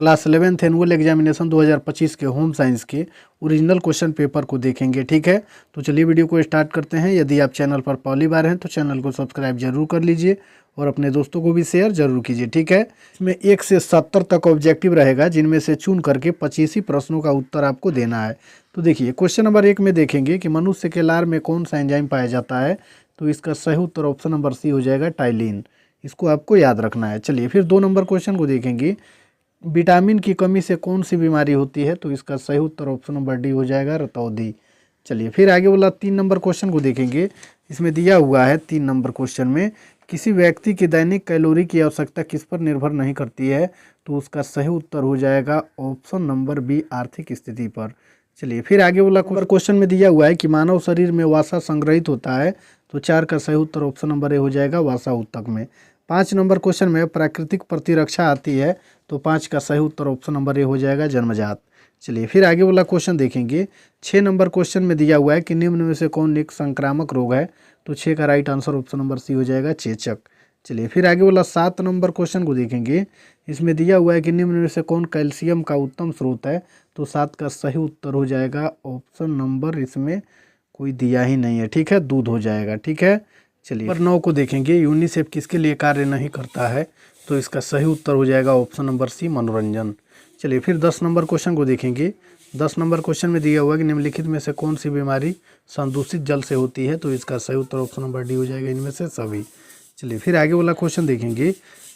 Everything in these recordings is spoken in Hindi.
क्लास 11th एनुअल एग्जामिनेशन 2025 के होम साइंस के ओरिजिनल क्वेश्चन पेपर को देखेंगे। ठीक है, तो चलिए वीडियो को स्टार्ट करते हैं। यदि आप चैनल पर पहली बार हैं तो चैनल को सब्सक्राइब जरूर कर लीजिए और अपने दोस्तों को भी शेयर जरूर कीजिए। ठीक है, इसमें 1 से 70 तक ऑब्जेक्टिव रहेगा, जिनमें से चुन करके 25 ही प्रश्नों का उत्तर आपको देना है। तो देखिए, क्वेश्चन नंबर 1 में देखेंगे कि मनुष्य के लार में कौन सा एंजाइम पाया जाता है। तो इसका सही उत्तर ऑप्शन नंबर सी हो जाएगा, टाइलिन। इसको आपको याद रखना है। चलिए फिर 2 नंबर क्वेश्चन को देखेंगे, विटामिन की कमी से कौन सी बीमारी होती है। तो इसका सही उत्तर ऑप्शन नंबर डी हो जाएगा, रतौंधी। चलिए फिर आगे वाला 3 नंबर क्वेश्चन को देखेंगे। इसमें दिया हुआ है 3 नंबर क्वेश्चन में, किसी व्यक्ति की दैनिक कैलोरी की आवश्यकता किस पर निर्भर नहीं करती है। तो उसका सही उत्तर हो जाएगा ऑप्शन नंबर बी, आर्थिक स्थिति पर। चलिए फिर आगे वाला क्वेश्चन में दिया हुआ है कि मानव शरीर में वसा संग्रहित होता है। तो 4 का सही उत्तर ऑप्शन नंबर ए हो जाएगा, वसा ऊतक में। 5 नंबर क्वेश्चन में प्राकृतिक प्रतिरक्षा आती है। तो 5 का सही उत्तर ऑप्शन नंबर ए हो जाएगा, जन्मजात। चलिए फिर आगे वाला क्वेश्चन देखेंगे। 6 नंबर क्वेश्चन में दिया हुआ है कि निम्न में से कौन एक संक्रामक रोग है। तो 6 का right answer option number C हो जाएगा, चेचक। चलिए फिर आगे वाला 7 नंबर क्वेश्चन को देखेंगे। इसमें दिया हुआ है कि निम्न में से कौन कैल्शियम का उत्तम स्रोत है। तो 7 का सही उत्तर हो जाएगा ऑप्शन नंबर, इसमें कोई दिया ही नहीं है। ठीक है, दूध हो जाएगा। ठीक है, चलिए नंबर 9 को देखेंगे, यूनिसेफ किसके लिए कार्य नहीं करता है। तो इसका सही उत्तर हो जाएगा ऑप्शन नंबर सी, मनोरंजन। चलिए फिर 10 नंबर क्वेश्चन को देखेंगे। 10 नंबर क्वेश्चन में दिया हुआ है कि निम्नलिखित में से कौन सी बीमारी संदूषित जल से होती है। तो इसका सही उत्तर ऑप्शन नंबर डी हो जाएगा, इनमें से सभी। चलिए फिर आगे वाला क्वेश्चन देखेंगे।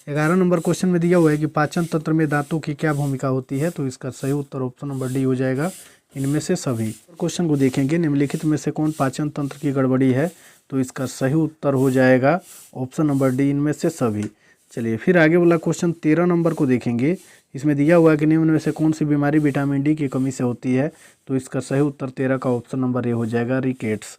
11 नंबर क्वेश्चन में दिया हुआ है कि पाचन तंत्र में दांतों की क्या भूमिका होती है। तो इसका सही उत्तर ऑप्शन नंबर डी हो जाएगा, इनमें से सभी। क्वेश्चन को देखेंगे, निम्नलिखित में से कौन पाचन तंत्र की गड़बड़ी है। तो इसका सही उत्तर हो जाएगा ऑप्शन नंबर डी, इनमें से सभी। चलिए फिर आगे वाला क्वेश्चन 13 नंबर को देखेंगे। इसमें दिया हुआ है कि निम्न में से कौन सी बीमारी विटामिन डी की कमी से होती है। तो इसका सही उत्तर 13 का ऑप्शन नंबर ए हो जाएगा, रिकेट्स।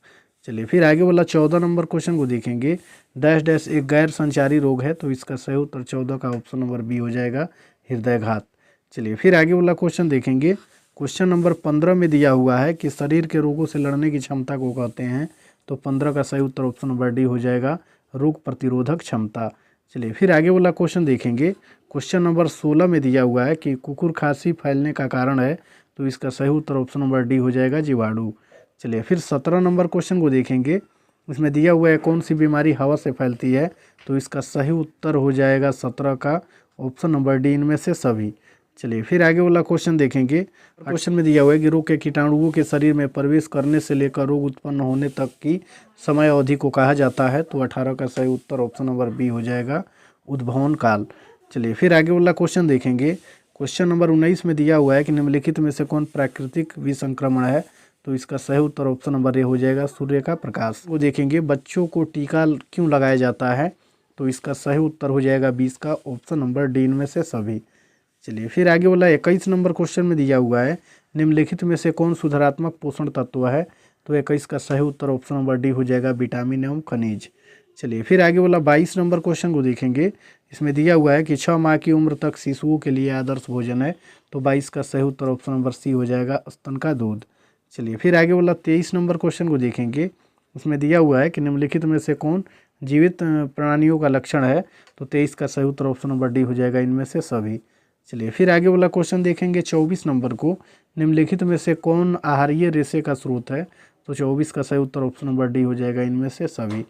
चलिए फिर आगे वाला 14 नंबर क्वेश्चन को देखेंगे। डैश डैश एक गैर संचारी रोग है। तो इसका सही उत्तर 14 का ऑप्शन नंबर बी हो जाएगा, हृदयघात। चलिए फिर आगे वाला क्वेश्चन देखेंगे। क्वेश्चन नंबर 15 में दिया हुआ है कि शरीर के रोगों से लड़ने की क्षमता को कहते हैं। तो 15 का सही उत्तर ऑप्शन नंबर डी हो जाएगा, रोग प्रतिरोधक क्षमता। चलिए फिर आगे वाला क्वेश्चन देखेंगे। क्वेश्चन नंबर 16 में दिया हुआ है कि कुकुर खांसी फैलने का कारण है। तो इसका सही उत्तर ऑप्शन नंबर डी हो जाएगा, जीवाणु। चलिए फिर 17 नंबर क्वेश्चन को देखेंगे। इसमें दिया हुआ है कौन सी बीमारी हवा से फैलती है। तो इसका सही उत्तर हो जाएगा 17 का ऑप्शन नंबर डी, इनमें से सभी। चलिए फिर आगे वाला क्वेश्चन देखेंगे। क्वेश्चन में दिया हुआ है कि रोग के कीटाणुओं के शरीर में प्रवेश करने से लेकर रोग उत्पन्न होने तक की समय अवधि को कहा जाता है। तो 18 का सही उत्तर ऑप्शन नंबर बी हो जाएगा, उद्भवन काल। चलिए फिर आगे वाला क्वेश्चन देखेंगे। क्वेश्चन नंबर 19 में दिया हुआ है कि निम्नलिखित में से कौन प्राकृतिक विसंक्रमण है। तो इसका सही उत्तर ऑप्शन नंबर ए हो जाएगा, सूर्य का प्रकाश। वो देखेंगे बच्चों को टीका क्यों लगाया जाता है। तो इसका सही उत्तर हो जाएगा 20 का ऑप्शन नंबर डी, इनमें से सभी। चलिए फिर आगे वाला 21 नंबर क्वेश्चन में दिया हुआ है, निम्नलिखित में से कौन सुधारात्मक पोषण तत्व है। तो 21 का सही उत्तर ऑप्शन नंबर डी हो जाएगा, विटामिन एवं खनिज। चलिए फिर आगे वाला 22 नंबर क्वेश्चन को देखेंगे। इसमें दिया हुआ है कि 6 माह की उम्र तक शिशुओं के लिए आदर्श भोजन है। तो 22 का सही उत्तर ऑप्शन नंबर सी हो जाएगा, स्तन का दूध। चलिए फिर आगे वाला 23 नंबर क्वेश्चन को देखेंगे। उसमें दिया हुआ है कि निम्नलिखित में से कौन जीवित प्राणियों का लक्षण है। तो 23 का सही उत्तर ऑप्शन नंबर डी हो जाएगा, इनमें से सभी। चलिए फिर आगे वाला क्वेश्चन देखेंगे 24 नंबर को, निम्नलिखित में से कौन आहारीय रेशे का स्रोत है। तो 24 का सही उत्तर ऑप्शन नंबर डी हो जाएगा, इनमें से सभी।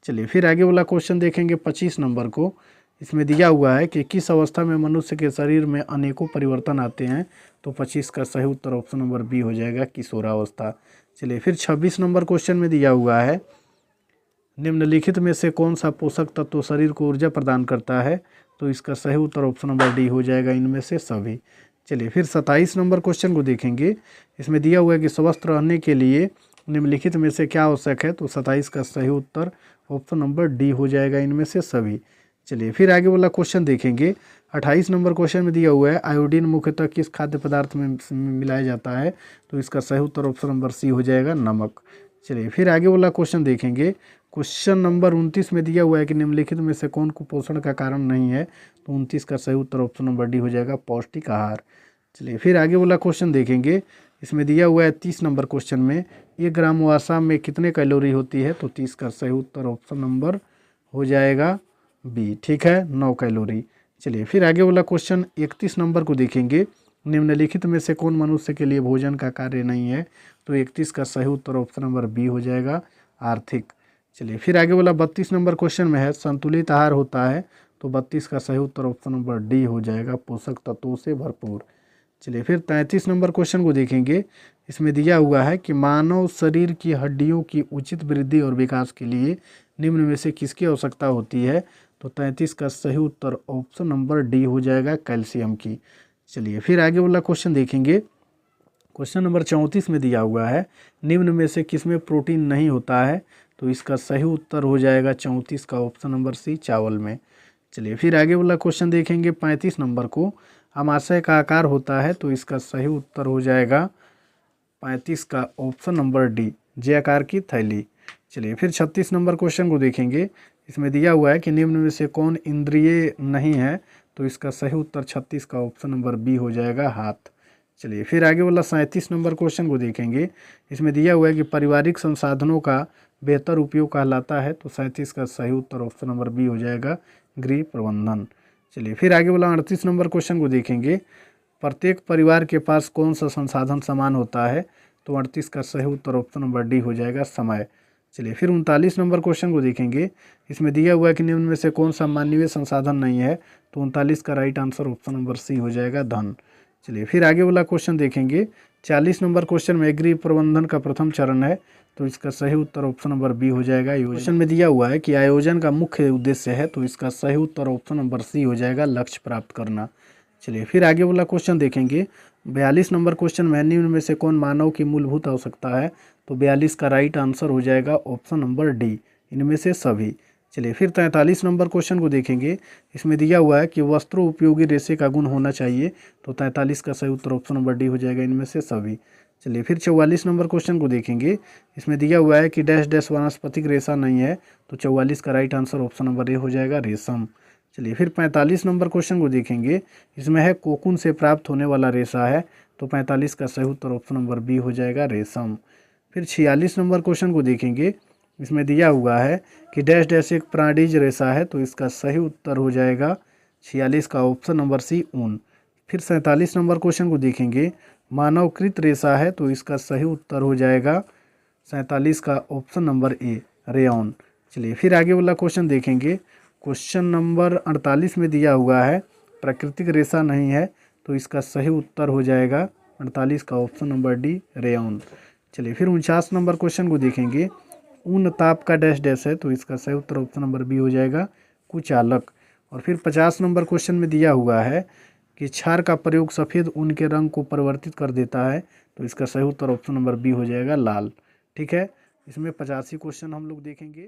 चलिए फिर आगे वाला क्वेश्चन देखेंगे 25 नंबर को। इसमें दिया हुआ है कि किस अवस्था में मनुष्य के शरीर में अनेकों परिवर्तन आते हैं। तो 25 का सही उत्तर ऑप्शन नंबर बी हो जाएगा, किशोरावस्था। चलिए फिर 26 नंबर क्वेश्चन में दिया हुआ है, निम्नलिखित में से कौन सा पोषक तत्व शरीर को ऊर्जा प्रदान करता है। तो इसका सही उत्तर ऑप्शन नंबर डी हो जाएगा, इनमें से सभी। चलिए फिर 27 नंबर क्वेश्चन को देखेंगे। इसमें दिया हुआ है कि स्वस्थ रहने के लिए निम्नलिखित में से क्या आवश्यक है। तो 27 का सही उत्तर ऑप्शन नंबर डी हो जाएगा, इनमें से सभी। चलिए फिर आगे वाला क्वेश्चन देखेंगे। 28 नंबर क्वेश्चन में दिया हुआ है, आयोडीन मुख्यतः किस खाद्य पदार्थ में मिलाया जाता है। तो इसका सही उत्तर ऑप्शन नंबर सी हो जाएगा, नमक। चलिए फिर आगे वाला क्वेश्चन देखेंगे। क्वेश्चन नंबर 29 में दिया हुआ है कि निम्नलिखित में से कौन कुपोषण का कारण नहीं है। तो 29 का सही उत्तर ऑप्शन नंबर डी हो जाएगा, पौष्टिक आहार। चलिए फिर आगे वाला क्वेश्चन देखेंगे। इसमें दिया हुआ है 30 नंबर क्वेश्चन में, 1 ग्राम वसा में कितने कैलोरी होती है। तो 30 का सही उत्तर ऑप्शन नंबर हो जाएगा बी, ठीक है, 9 कैलोरी। चलिए फिर आगे वाला क्वेश्चन 31 नंबर को देखेंगे। निम्नलिखित में से कौन मनुष्य के लिए भोजन का कार्य नहीं है? तो 31 का सही उत्तर ऑप्शन नंबर बी हो जाएगा, आर्थिक। चलिए फिर आगे वाला 32 नंबर क्वेश्चन में है संतुलित आहार होता है, तो 32 का सही उत्तर ऑप्शन नंबर डी हो जाएगा, पोषक तत्वों से भरपूर। चलिए फिर 33 नंबर क्वेश्चन को देखेंगे। इसमें दिया हुआ है कि मानव शरीर की हड्डियों की उचित वृद्धि और विकास के लिए निम्न में से किसकी आवश्यकता होती है? तो 33 का सही उत्तर ऑप्शन नंबर डी हो जाएगा, कैल्शियम की। चलिए फिर आगे वाला क्वेश्चन देखेंगे। क्वेश्चन नंबर 34 में दिया हुआ है निम्न में से किसमें प्रोटीन नहीं होता है? तो इसका सही उत्तर हो जाएगा 34 का ऑप्शन नंबर सी, चावल में। चलिए फिर आगे वाला क्वेश्चन देखेंगे 35 नंबर को। आमाशय का आकार होता है, तो इसका सही उत्तर हो जाएगा 35 का ऑप्शन नंबर डी, जे आकार की थैली। चलिए फिर 36 नंबर क्वेश्चन को देखेंगे। इसमें दिया हुआ है कि निम्न में से कौन इंद्रिय नहीं है? तो इसका सही उत्तर 36 का ऑप्शन नंबर बी हो जाएगा, हाथ। चलिए फिर आगे वाला 37 नंबर क्वेश्चन को देखेंगे। इसमें दिया हुआ है कि पारिवारिक संसाधनों का बेहतर उपयोग कहलाता है, तो 37 का सही उत्तर ऑप्शन नंबर बी हो जाएगा, गृह प्रबंधन। चलिए फिर आगे वाला 38 नंबर क्वेश्चन को देखेंगे। प्रत्येक परिवार के पास कौन सा संसाधन समान होता है? तो 38 का सही उत्तर ऑप्शन नंबर डी हो जाएगा, समय। चलिए फिर 39 नंबर क्वेश्चन को देखेंगे। इसमें दिया हुआ है कि निम्न में से कौन सा मानवीय संसाधन नहीं है? तो 39 का right answer option number C हो जाएगा, धन। चलिए फिर आगे वाला क्वेश्चन देखेंगे। 40 नंबर क्वेश्चन में गृह प्रबंधन का प्रथम चरण है, तो इसका सही उत्तर ऑप्शन नंबर बी हो जाएगा, क्वेश्चन में दिया हुआ है कि आयोजन का मुख्य उद्देश्य है, तो इसका सही उत्तर ऑप्शन नंबर सी हो जाएगा, लक्ष्य प्राप्त करना। चलिए फिर आगे वाला क्वेश्चन देखेंगे। 42 नंबर क्वेश्चन में निम्न में से कौन मानव की मूलभूत आवश्यकता है? तो 42 का राइट आंसर हो जाएगा ऑप्शन नंबर डी, इनमें से सभी। चलिए फिर 43 नंबर क्वेश्चन को देखेंगे। इसमें दिया हुआ है कि वस्त्रों उपयोगी रेशे का गुण होना चाहिए, तो 43 का सही उत्तर ऑप्शन नंबर डी हो जाएगा, इनमें से सभी। चलिए फिर 44 नंबर क्वेश्चन को देखेंगे। इसमें दिया हुआ है कि डैश डैश वानस्पतिक रेशा नहीं है, तो 44 का right answer option number A हो जाएगा, रेशम। चलिए फिर 45 नंबर क्वेश्चन को देखेंगे। इसमें है कोकून से प्राप्त होने वाला रेशा है, तो 45 का सही उत्तर ऑप्शन नंबर बी हो जाएगा, रेशम। फिर 46 नंबर क्वेश्चन को देखेंगे। इसमें दिया हुआ है कि डैश डैश एक प्राणीज रेशा है, तो इसका सही उत्तर हो जाएगा 46 का ऑप्शन नंबर सी, ऊन। फिर 47 नंबर क्वेश्चन को देखेंगे। मानवकृत रेशा है, तो इसका सही उत्तर हो जाएगा 47 का ऑप्शन नंबर ए, रेयॉन। चलिए फिर आगे वाला क्वेश्चन देखेंगे। क्वेश्चन नंबर 48 में दिया हुआ है प्राकृतिक रेशा नहीं है, तो इसका सही उत्तर हो जाएगा 48 का ऑप्शन नंबर डी, रेयॉन। चलिए फिर 49 नंबर क्वेश्चन को देखेंगे। ऊन ताप का डैश डैश है, तो इसका सही उत्तर ऑप्शन नंबर बी हो जाएगा, कुचालक। और फिर 50 नंबर क्वेश्चन में दिया हुआ है कि क्षार का प्रयोग सफ़ेद ऊन के रंग को परिवर्तित कर देता है, तो इसका सही उत्तर ऑप्शन नंबर बी हो जाएगा, लाल। ठीक है, इसमें 85 क्वेश्चन हम लोग देखेंगे।